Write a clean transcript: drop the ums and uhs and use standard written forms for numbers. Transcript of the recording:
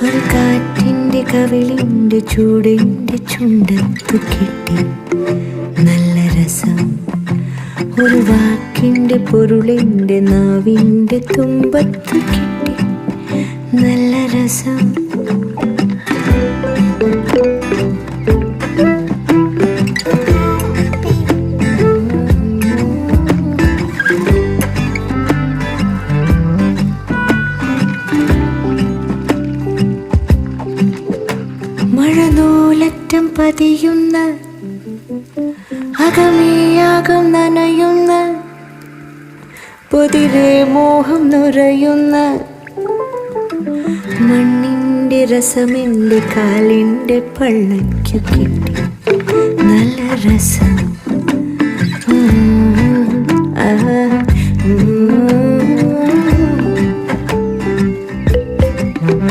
ഒരു കാറ്റിൻ്റെ കവിളിൻ്റെ ചൂടിൻ്റെ ചുണ്ടത്തു കിട്ടി നല്ല രസം. ഒരു വാക്കിൻ്റെ പൊരുളിൻ്റെ നാവിൻ്റെ തുമ്പത്തു കിട്ടി നല്ല രസം. മഴനൂലറ്റം പതിയുന്ന അകമേയാകം നനയുന്ന പൊതിരെ മോഹം നുരയുന്ന മണ്ണിൻ്റെ രസമെൻ്റെ കാലിൻ്റെ പള്ളയ്ക്കു കിട്ടി നല്ല രസം.